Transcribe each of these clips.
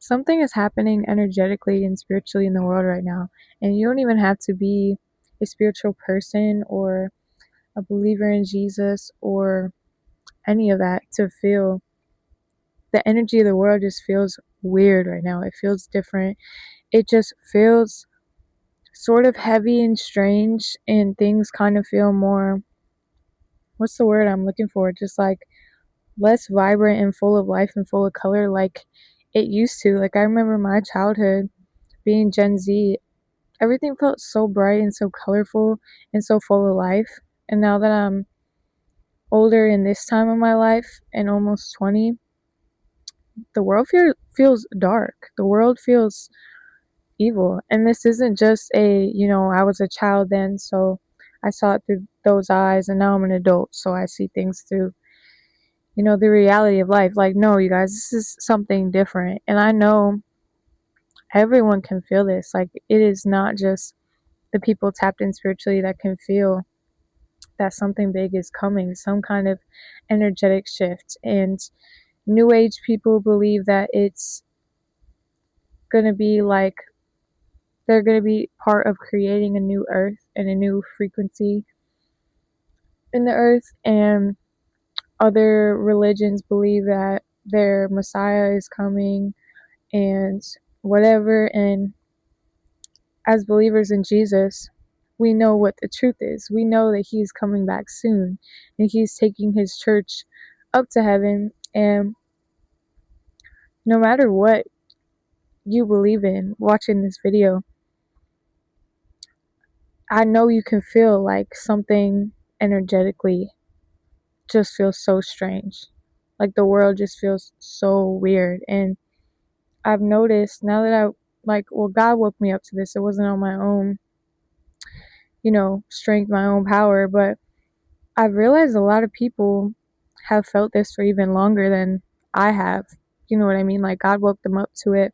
something is happening energetically and spiritually in the world right now. And you don't even have to be a spiritual person or a believer in Jesus or any of that to feel the energy of the world just feels weird right now. It feels different. It just feels sort of heavy and strange, and things kind of feel more, what's the word I'm looking for? Just like less vibrant and full of life and full of color like it used to. Like, I remember my childhood being Gen Z, everything felt so bright and so colorful and so full of life. And now that I'm older in this time of my life and almost 20, the world feels dark. The world feels evil. And this isn't just I was a child then, so I saw it through those eyes, and now I'm an adult, so I see things through, the reality of life. Like, no, you guys, this is something different. And I know everyone can feel this. Like, it is not just the people tapped in spiritually that can feel that something big is coming, some kind of energetic shift. And new age people believe that it's going to be like they're going to be part of creating a new earth and a new frequency in the earth. And other religions believe that their Messiah is coming and whatever. And as believers in Jesus, we know what the truth is. We know that he's coming back soon and he's taking his church up to heaven. And no matter what you believe in watching this video, I know you can feel like something energetically just feels so strange. Like, the world just feels so weird. And I've noticed now that God woke me up to this. It wasn't on my own, strength, my own power, but I've realized a lot of people have felt this for even longer than I have. You know what I mean? Like, God woke them up to it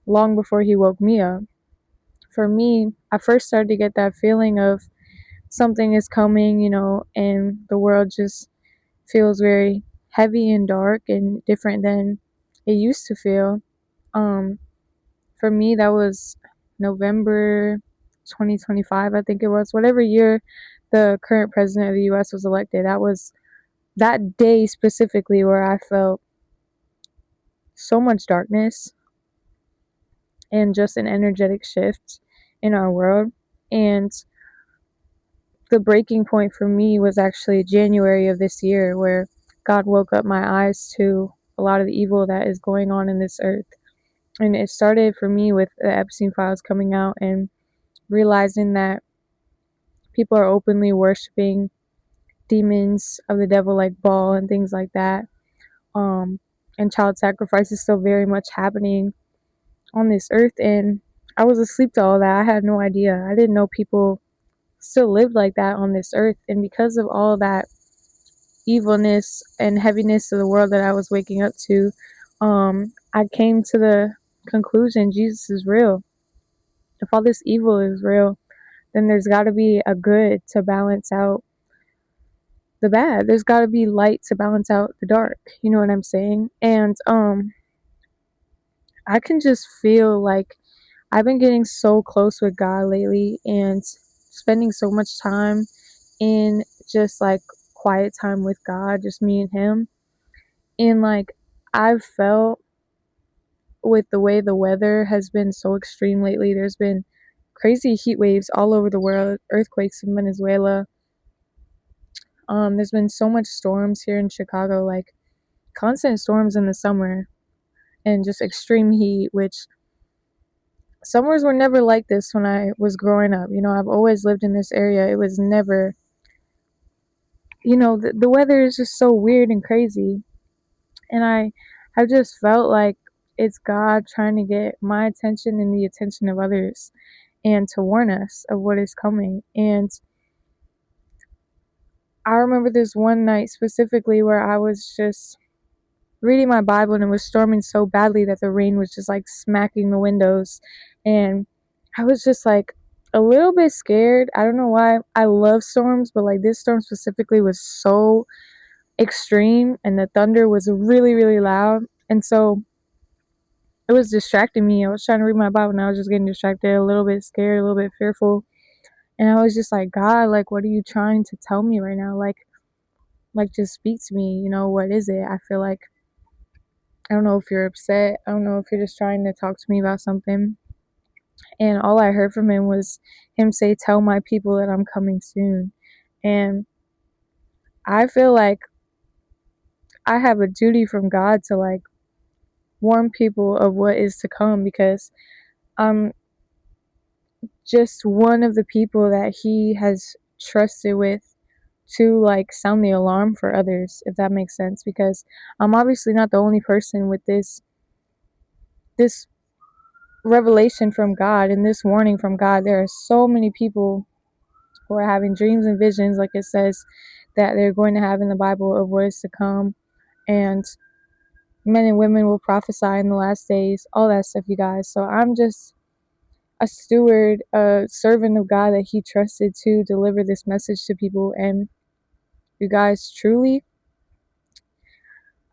long before he woke me up. For me, I first started to get that feeling of something is coming, and the world just feels very heavy and dark and different than it used to feel. Um, for me, that was November 2025, I think it was. Whatever year the current president of the US was elected, that was that day specifically where I felt so much darkness and just an energetic shift in our world. And the breaking point for me was actually January of this year, where God woke up my eyes to a lot of the evil that is going on in this earth. And it started for me with the Epstein files coming out and realizing that people are openly worshiping demons of the devil like Baal and things like that. And child sacrifice is still very much happening on this earth. And I was asleep to all that. I had no idea. I didn't know people still lived like that on this earth. And because of all that evilness and heaviness of the world that I was waking up to, I came to the conclusion Jesus is real. If all this evil is real, then there's got to be a good to balance out the bad. There's got to be light to balance out the dark. You know what I'm saying? And I can just feel like I've been getting so close with God lately and spending so much time in just like quiet time with God, just me and him. And like, I've felt with the way the weather has been so extreme lately, there's been crazy heat waves all over the world, earthquakes in Venezuela. There's been so much storms here in Chicago, like constant storms in the summer and just extreme heat, which summers were never like this when I was growing up. I've always lived in this area. It was never, the weather is just so weird and crazy. And I have just felt like it's God trying to get my attention and the attention of others and to warn us of what is coming. And I remember this one night specifically where I was just reading my Bible and it was storming so badly that the rain was just like smacking the windows. And I was just like a little bit scared. I don't know why. I love storms, but like this storm specifically was so extreme and the thunder was really, really loud. And so it was distracting me. I was trying to read my Bible and I was just getting distracted, a little bit scared, a little bit fearful. And I was just like, God, like, what are you trying to tell me right now? Like, just speak to me. What is it? I feel like, I don't know if you're upset. I don't know if you're just trying to talk to me about something. And all I heard from him was him say, tell my people that I'm coming soon. And I feel like I have a duty from God to like warn people of what is to come, because I'm just one of the people that he has trusted with to like sound the alarm for others, if that makes sense, because I'm obviously not the only person with this revelation from God and this warning from God. There are so many people who are having dreams and visions, like it says that they're going to have in the Bible, of what is to come. And men and women will prophesy in the last days, all that stuff, you guys. So I'm just a steward, a servant of God that he trusted to deliver this message to people. And you guys, truly,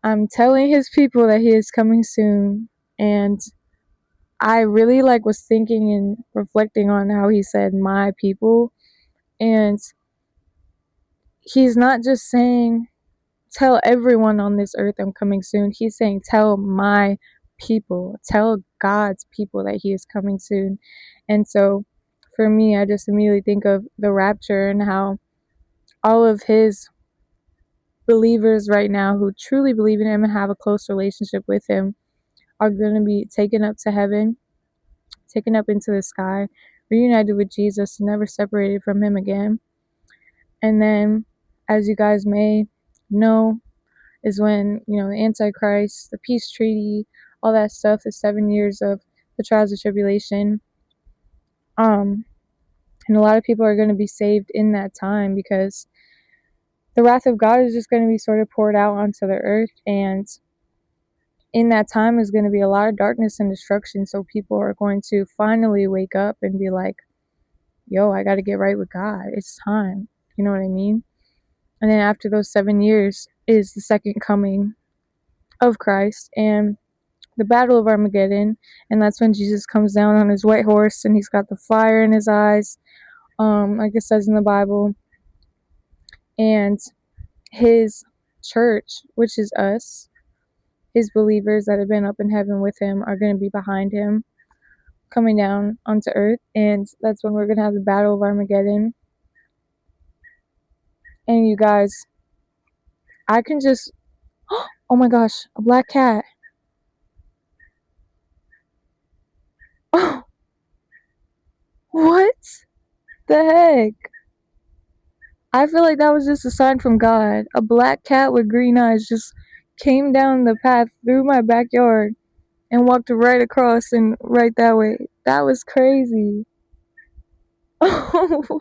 I'm telling his people that he is coming soon. And I really like was thinking and reflecting on how he said my people. And he's not just saying tell everyone on this earth I'm coming soon. He's saying tell my people, tell God's people that he is coming soon. And so for me, I just immediately think of the rapture and how all of his believers right now who truly believe in him and have a close relationship with him are going to be taken up to heaven, taken up into the sky, reunited with Jesus, never separated from him again. And then, as you guys may know, is when, the Antichrist, the peace treaty, all that stuff, the 7 years of the trials of tribulation. And a lot of people are going to be saved in that time, because the wrath of God is just going to be sort of poured out onto the earth. And in that time is going to be a lot of darkness and destruction. So people are going to finally wake up and be like, yo, I got to get right with God. It's time. You know what I mean? And then after those 7 years is the second coming of Christ and the battle of Armageddon. And that's when Jesus comes down on his white horse and he's got the fire in his eyes, like it says in the Bible. And his church, which is us, his believers that have been up in heaven with him, are going to be behind him, coming down onto earth. And that's when we're going to have the battle of Armageddon. And you guys, I can just, oh my gosh, a black cat. Oh, what the heck? I feel like that was just a sign from God. A black cat with green eyes just came down the path through my backyard and walked right across and right that way. That was crazy. Oh,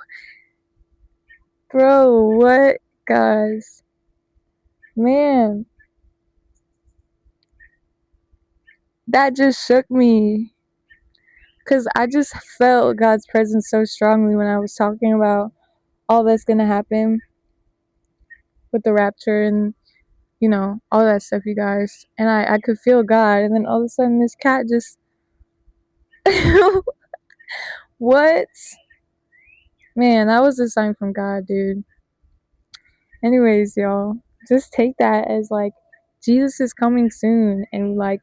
bro, what, guys? Man, that just shook me. Because I just felt God's presence so strongly when I was talking about all that's going to happen with the rapture and, all that stuff, you guys. And I could feel God. And then all of a sudden, this cat just. What? Man, that was a sign from God, dude. Anyways, y'all, just take that as like Jesus is coming soon. And like,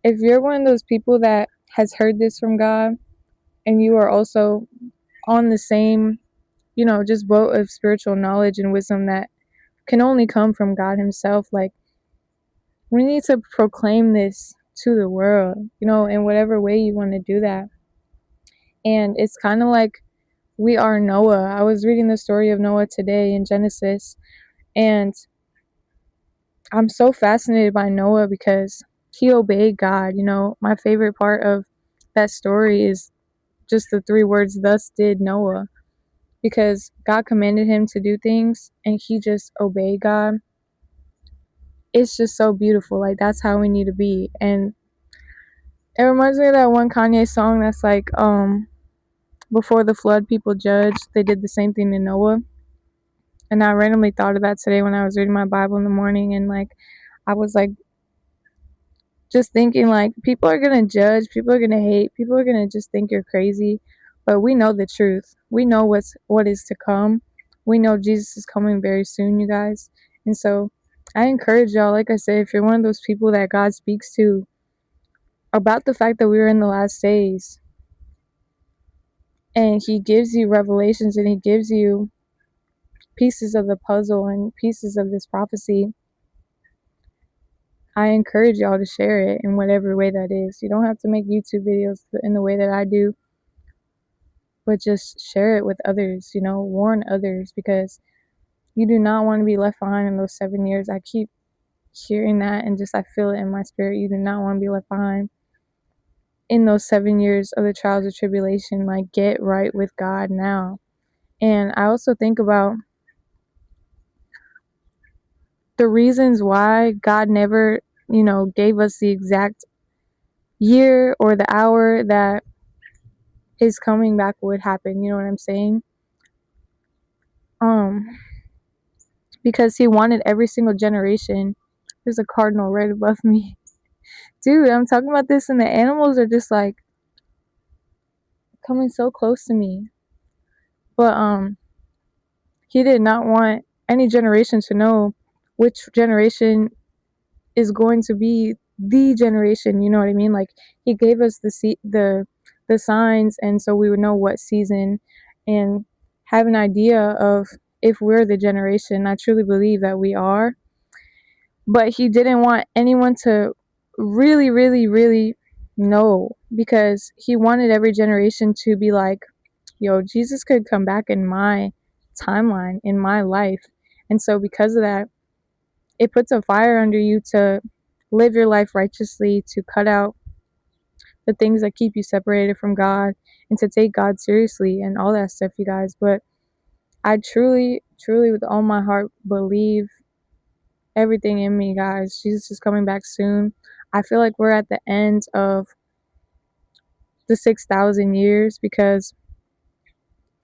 if you're one of those people that has heard this from God and you are also on the same, just boat of spiritual knowledge and wisdom that can only come from God himself, like, we need to proclaim this to the world, in whatever way you want to do that. And it's kind of like we are Noah. I was reading the story of Noah today in Genesis, and I'm so fascinated by Noah because he obeyed God. My favorite part of that story is just the 3 words, thus did Noah, because God commanded him to do things and he just obeyed God. It's just so beautiful. Like, that's how we need to be. And it reminds me of that one Kanye song that's like, before the flood, people judged. They did the same thing to Noah. And I randomly thought of that today when I was reading my Bible in the morning, and like, I was like, just thinking like people are gonna judge, people are gonna hate, people are gonna just think you're crazy. But we know the truth. We know what is to come. We know Jesus is coming very soon, you guys. And so I encourage y'all, like I said, if you're one of those people that God speaks to about the fact that we're in the last days and he gives you revelations and he gives you pieces of the puzzle and pieces of this prophecy, I encourage y'all to share it in whatever way that is. You don't have to make YouTube videos in the way that I do, but just share it with others, warn others, because you do not want to be left behind in those 7 years. I keep hearing that and just I feel it in my spirit. You do not want to be left behind in those 7 years of the trials of tribulation. Like, get right with God now. And I also think about the reasons why God never, gave us the exact year or the hour that his coming back would happen. You know what I'm saying? Um, because he wanted every single generation. There's a cardinal right above me. Dude, I'm talking about this and the animals are just like coming so close to me. But he did not want any generation to know which generation is going to be the generation, you know what I mean? Like, he gave us the signs, and so we would know what season and have an idea of if we're the generation. I truly believe that we are, but he didn't want anyone to really, really, really know, because he wanted every generation to be like, yo, Jesus could come back in my timeline, in my life. And so because of that, it puts a fire under you to live your life righteously, to cut out the things that keep you separated from God, and to take God seriously and all that stuff, you guys. But I truly, truly, with all my heart, believe everything in me, guys. Jesus is coming back soon. I feel like we're at the end of the 6,000 years, because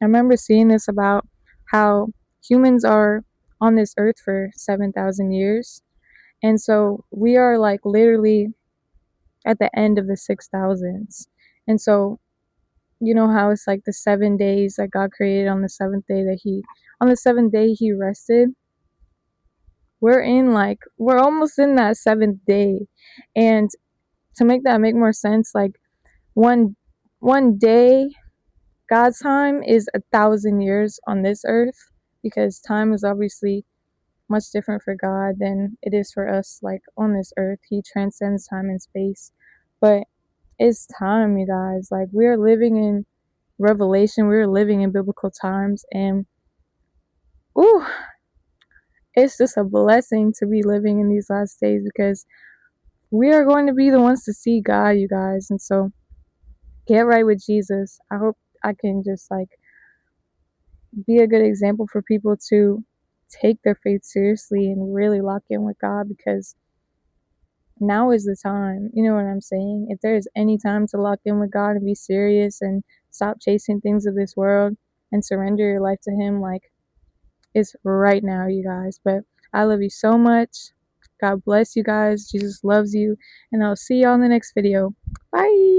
I remember seeing this about how humans are on this earth for 7,000 years. And so we are like literally at the end of the 6,000s. And so, you know how it's like the 7 days that God created on the seventh day, on the seventh day, he rested. We're almost in that seventh day. And to make that make more sense, like one day, God's time is 1,000 years on this earth, because time is obviously much different for God than it is for us, like on this earth. He transcends time and space. But it's time, you guys. Like, we're living in Revelation, we're living in biblical times, and ooh, it's just a blessing to be living in these last days, because we are going to be the ones to see God, you guys. And so get right with Jesus. I hope I can just like be a good example for people to take their faith seriously and really lock in with God, because now is the time. You know what I'm saying? If there's any time to lock in with God and be serious and stop chasing things of this world and surrender your life to him, like, it's right now, you guys. But I love you so much. God bless you guys. Jesus loves you. And I'll see y'all in the next video. Bye.